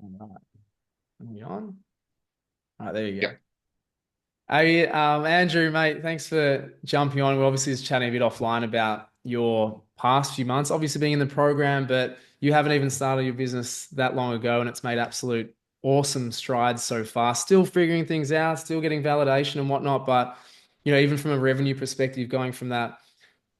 All right. Are we on? All right, there you go. Yep. Hey, Andrew, mate, thanks for jumping on. We're obviously just chatting a bit offline about your past few months, obviously being in the program, but you haven't even started your business that long ago, and it's made absolute awesome strides so far. Still figuring things out, still getting validation and whatnot, but even from a revenue perspective, going from that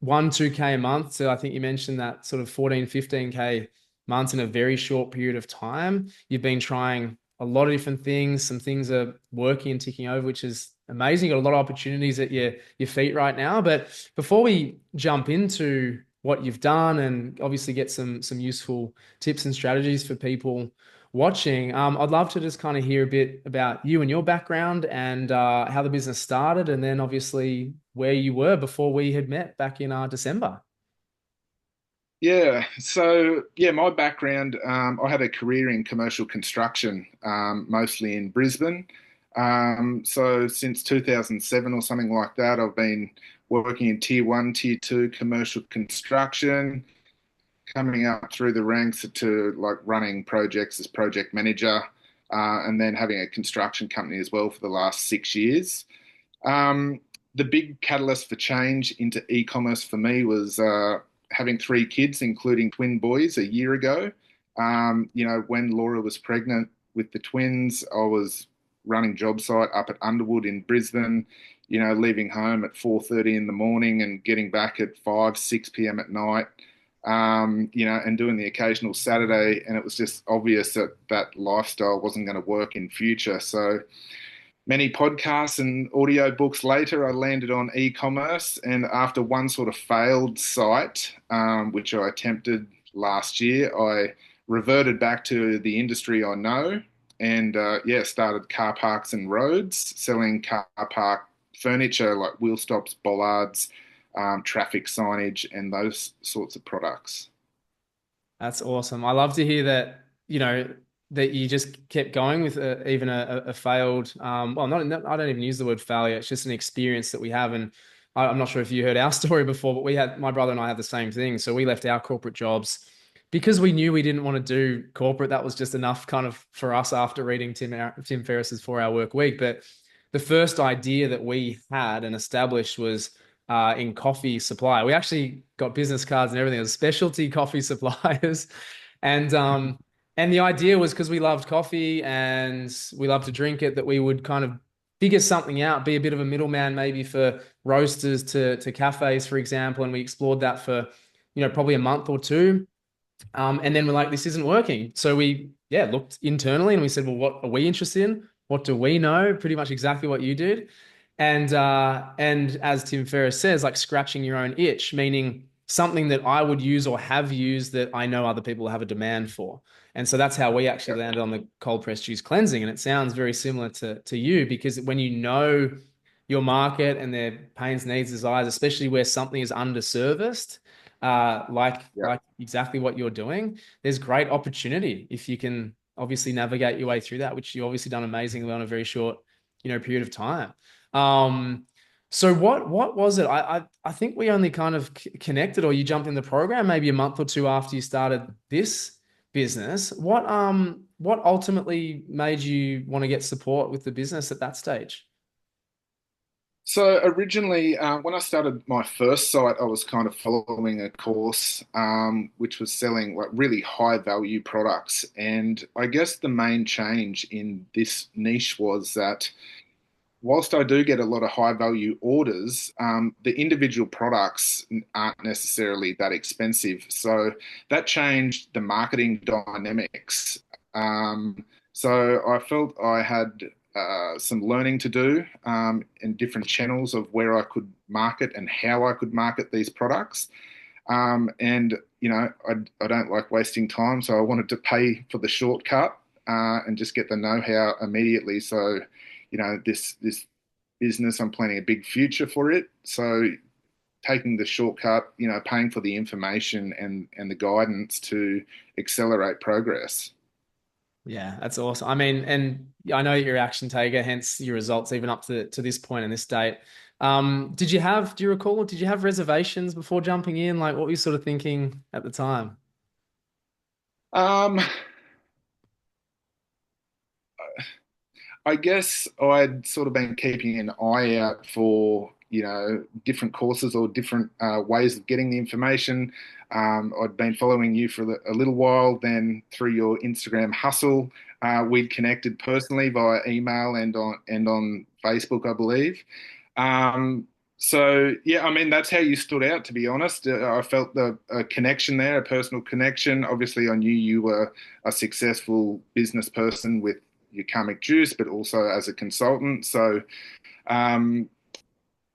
2K a month. So I think you mentioned that sort of 15K months in a very short period of time. You've been trying a lot of different things. Some things are working and ticking over, which is amazing. You've got a lot of opportunities at your feet right now. But before we jump into what you've done and obviously get some useful tips and strategies for people watching, I'd love to just kind of hear a bit about you and your background and how the business started, and then obviously where you were before we had met back in December. Yeah. So, yeah, my background, I had a career in commercial construction, mostly in Brisbane. So, since 2007 or something like that, I've been working in tier one, tier two commercial construction, coming up through the ranks to like running projects as project manager, and then having a construction company as well for the last 6 years. Um, the big catalyst for change into e-commerce for me was having three kids, including twin boys, a year ago. When Laura was pregnant with the twins, I was running job site up at Underwood in Brisbane. Leaving home at 4:30 in the morning and getting back at 5, 6 p.m. at night. And doing the occasional Saturday, and it was just obvious that that lifestyle wasn't going to work in future. So many podcasts and audio books later, I landed on e-commerce. And after one sort of failed site, which I attempted last year, I reverted back to the industry I know and, started car parks and roads, selling car park furniture like wheel stops, bollards, traffic signage, and those sorts of products. That's awesome. I love to hear that, that you just kept going with even a failed, well, not, I don't even use the word failure. It's just an experience that we have. And I'm not sure if you heard our story before, but my brother and I had the same thing. So we left our corporate jobs because we knew we didn't want to do corporate. That was just enough kind of for us after reading Tim Ferriss's 4 Hour Work Week. But the first idea that we had and established was in coffee supply. We actually got business cards and everything. It was specialty coffee suppliers. And the idea was because we loved coffee and we loved to drink it, that we would kind of figure something out, be a bit of a middleman maybe for roasters to cafes, for example. And we explored that for, probably a month or two. And then we're like, this isn't working. So we, yeah, looked internally and we said, well, what are we interested in? What do we know? Pretty much exactly what you did. And as Tim Ferriss says, like scratching your own itch, meaning something that I would use or have used that I know other people have a demand for. And so that's how we actually landed on the cold pressed juice cleansing. And it sounds very similar to you, because when you know your market and their pains, needs, desires, especially where something is underserviced, Yeah. like exactly what you're doing, there's great opportunity if you can obviously navigate your way through that, which you've obviously done amazingly on a very short, period of time. Um, so what was it? I think we only kind of connected, or you jumped in the program maybe a month or two after you started this business. What ultimately made you want to get support with the business at that stage? So originally, when I started my first site, I was kind of following a course which was selling like really high value products. And I guess the main change in this niche was that whilst I do get a lot of high value orders, the individual products aren't necessarily that expensive. So that changed the marketing dynamics. So I felt I had some learning to do in different channels of where I could market and how I could market these products. I don't like wasting time, so I wanted to pay for the shortcut and just get the know-how immediately. So, this business, I'm planning a big future for it. So taking the shortcut, paying for the information and the guidance to accelerate progress. Yeah, that's awesome. I mean, and I know you're an action taker, hence your results even up to this point in this date. Do you recall, did you have reservations before jumping in? Like what were you sort of thinking at the time? Um, I guess I'd sort of been keeping an eye out for, different courses or different ways of getting the information. I'd been following you for a little while, then through your Instagram hustle, we'd connected personally via email and on Facebook, I believe. So yeah, I mean that's how you stood out, to be honest. I felt the a connection there, a personal connection. Obviously, I knew you were a successful business person with your karmic juice, but also as a consultant. So um,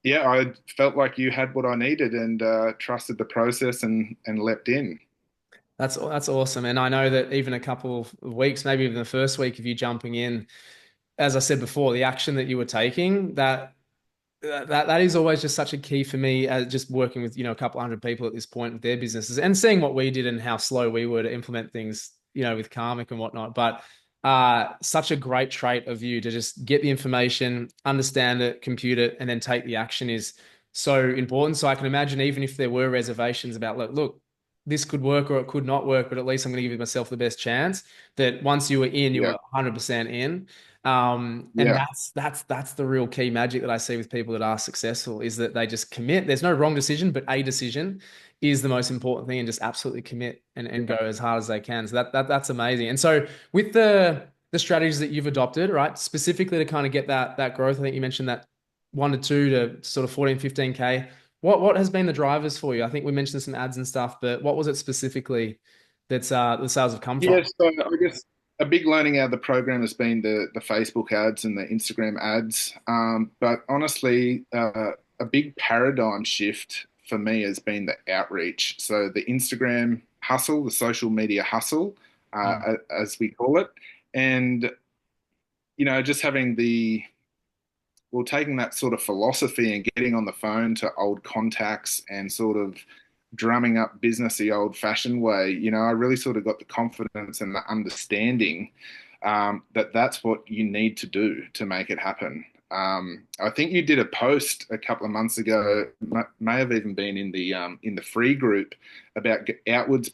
yeah, I felt like you had what I needed and trusted the process and leapt in. That's awesome. And I know that even a couple of weeks, maybe even the first week of you jumping in, as I said before, the action that you were taking, that is always just such a key for me, just working with, a couple hundred people at this point with their businesses and seeing what we did and how slow we were to implement things, with karmic and whatnot. But such a great trait of you to just get the information, understand it, compute it, and then take the action is so important. So I can imagine even if there were reservations about, look, this could work or it could not work, but at least I'm going to give myself the best chance, that once you were in, you were Yeah, 100% in. And yeah, that's the real key magic that I see with people that are successful is that they just commit. There's no wrong decision, but a decision is the most important thing, and just absolutely commit and go yeah. as hard as they can. So that's amazing. And so with the strategies that you've adopted, right, specifically to kind of get that growth, I think you mentioned that 1 to 2 to sort of 14, 15K. What has been the drivers for you? I think we mentioned some ads and stuff, but what was it specifically that's the sales have come from? Yeah, so I guess a big learning out of the program has been the Facebook ads and the Instagram ads. But honestly, a big paradigm shift for me has been the outreach. So the Instagram hustle, the social media hustle, Mm. as we call it, and just having taking that sort of philosophy and getting on the phone to old contacts and sort of drumming up business the old fashioned way, I really sort of got the confidence and the understanding that that's what you need to do to make it happen. I think you did a post a couple of months ago, may have even been in the free group about outbound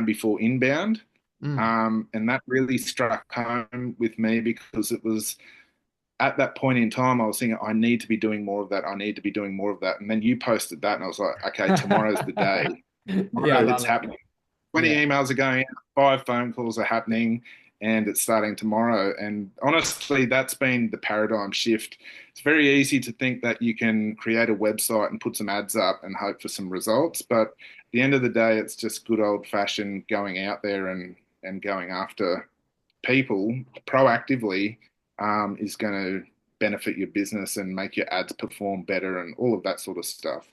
before inbound, Mm. and that really struck home with me because it was at that point in time, I was thinking, I need to be doing more of that. I need to be doing more of that. And then you posted that, and I was like, okay, tomorrow's the day. Yeah, I Tomorrow it's love it. happening. 20 Yeah. emails are going out, 5 phone calls are happening, and it's starting tomorrow. And honestly, that's been the paradigm shift. It's very easy to think that you can create a website and put some ads up and hope for some results. But at the end of the day, it's just good old fashioned going out there and going after people proactively is going to benefit your business and make your ads perform better and all of that sort of stuff.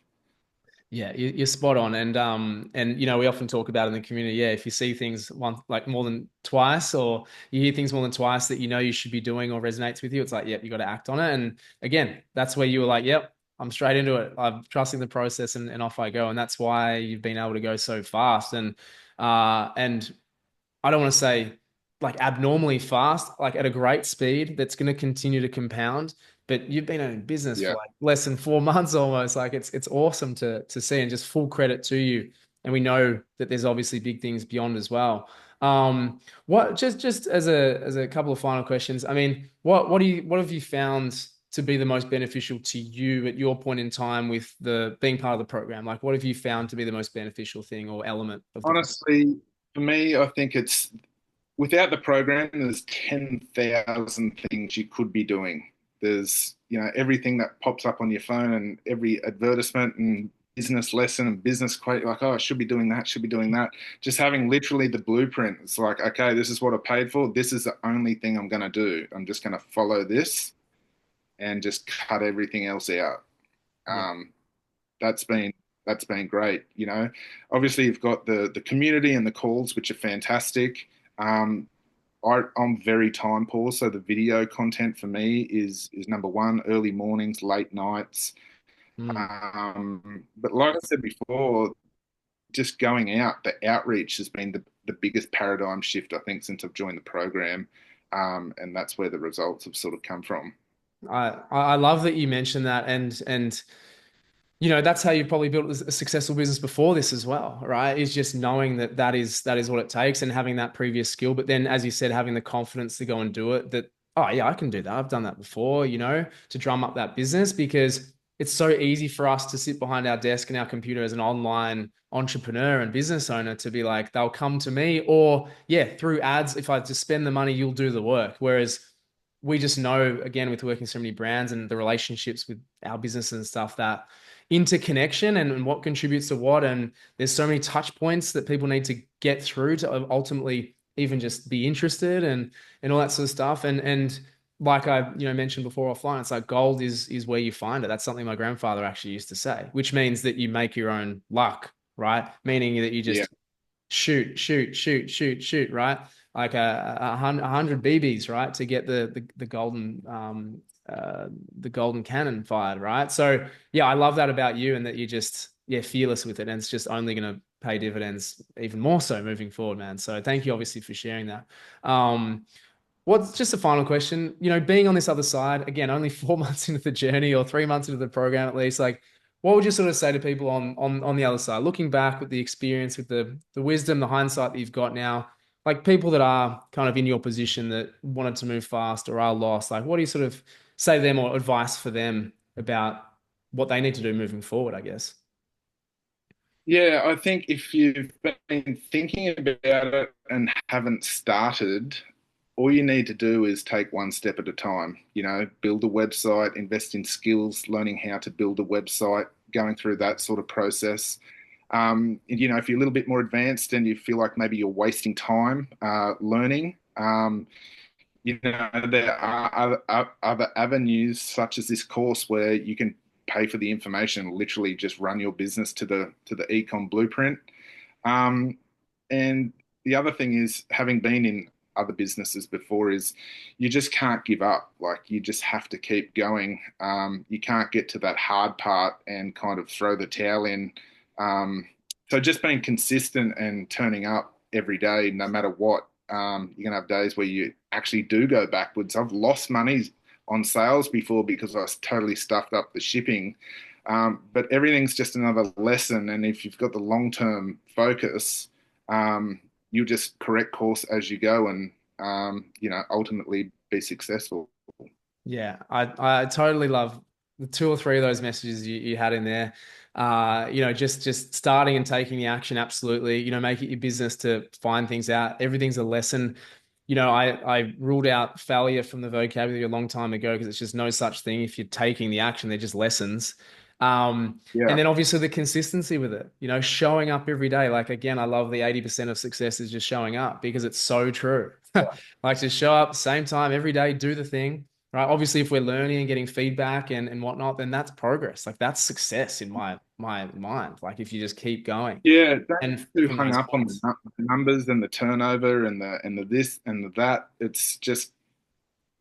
Yeah, you're spot on, and we often talk about in the community. Yeah, if you see things one like more than twice, or you hear things more than twice that you should be doing or resonates with you, it's like, yep, you got to act on it. And again, that's where you were like, yep, I'm straight into it. I'm trusting the process, and off I go. And that's why you've been able to go so fast. And I don't want to say like abnormally fast, like at a great speed that's going to continue to compound. But you've been in business for Yeah. like less than 4 months almost. Like it's awesome to see, and just full credit to you. And we know that there's obviously big things beyond as well. What just as a couple of final questions. I mean, what have you found to be the most beneficial to you at your point in time with the being part of the program? Like, what have you found to be the most beneficial thing or element of the program? Honestly, for me, I think it's without the program, there's 10,000 things you could be doing. There's, everything that pops up on your phone and every advertisement and business lesson and business quote, like, oh, I should be doing that, should be doing that. Just having literally the blueprint. It's like, okay, this is what I paid for. This is the only thing I'm going to do. I'm just going to follow this and just cut everything else out. Yeah. Um, that's been that's been great. Obviously you've got the community and the calls, which are fantastic. Um, I'm very time poor, so the video content for me is number one. Early mornings, late nights. Mm. But like I said before, just going out, the outreach has been the biggest paradigm shift I think since I've joined the program, and that's where the results have sort of come from. I love that you mentioned that, and that's how you probably built a successful business before this as well, right? Is just knowing that is what it takes and having that previous skill, but then as you said, having the confidence to go and do it. That oh yeah, I can do that. I've done that before, to drum up that business because it's so easy for us to sit behind our desk and our computer as an online entrepreneur and business owner to be like, they'll come to me or yeah, through ads, if I just spend the money, you'll do the work. Whereas we just know, again, with working so many brands and the relationships with our business and stuff, that interconnection and what contributes to what. And there's so many touch points that people need to get through to ultimately even just be interested and all that sort of stuff. And like I mentioned before offline, it's like gold is where you find it. That's something my grandfather actually used to say, which means that you make your own luck, right? Meaning that you Yeah. just shoot, shoot, shoot, shoot, shoot, right? Like a hundred BBs, right, to get the golden cannon fired, right? So yeah, I love that about you, and that you just fearless with it, and it's just only going to pay dividends even more so moving forward, man. So thank you, obviously, for sharing that. What's just a final question? Being on this other side, again, only 4 months into the journey or 3 months into the program at least, like what would you sort of say to people on the other side, looking back with the experience, with the wisdom, the hindsight that you've got now, like people that are kind of in your position that wanted to move fast or are lost, like what do you sort of say to them or advice for them about what they need to do moving forward, I guess? Yeah, I think if you've been thinking about it and haven't started, all you need to do is take one step at a time. Build a website, invest in skills, learning how to build a website, going through that sort of process. If you're a little bit more advanced and you feel like maybe you're wasting time learning, there are other avenues such as this course where you can pay for the information, literally just run your business to the ecom blueprint. Um, and the other thing is, having been in other businesses before, is you just can't give up. Like you just have to keep going. You can't get to that hard part and kind of throw the towel in. So just being consistent and turning up every day, no matter what. You're gonna have days where you actually do go backwards. I've lost money on sales before because I was totally stuffed up the shipping. But everything's just another lesson. And if you've got the long-term focus, you just correct course as you go and, ultimately be successful. Yeah, I totally love the two or three of those messages you had in there. Just starting and taking the action, absolutely. Make it your business to find things out. Everything's a lesson. I ruled out failure from the vocabulary a long time ago because it's just no such thing. If you're taking the action, they're just lessons. And Yeah. then obviously the consistency with it, showing up every day. Like again, I love the 80% of success is just showing up because it's so true. Like just show up same time every day, do the thing, right? Obviously, if we're learning and getting feedback and whatnot, then that's progress. Like that's success in my mind. Like if you just keep going. Yeah, don't And get too from hung those up on the points. numbers and the turnover and the this and the that. It's just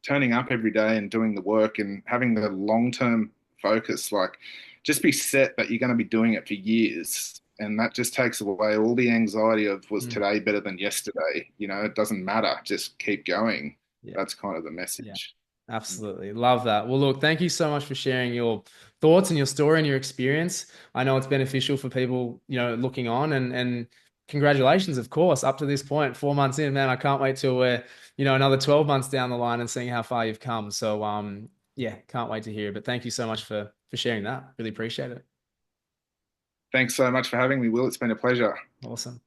turning up every day and doing the work and having the long-term focus. Like, just be set that you're going to be doing it for years. And that just takes away all the anxiety of was Mm, today better than yesterday? It doesn't matter. Just keep going. yeah. That's kind of the Yeah. message. Absolutely. Love that. Well, look, thank you so much for sharing your thoughts and your story and your experience. I know it's beneficial for people, looking on and congratulations, of course, up to this point, 4 months in, man. I can't wait till we're, another 12 months down the line and seeing how far you've come. So, yeah, can't wait to hear. But thank you so much for sharing that. Really appreciate it. Thanks so much for having me, Will. It's been a pleasure. Awesome.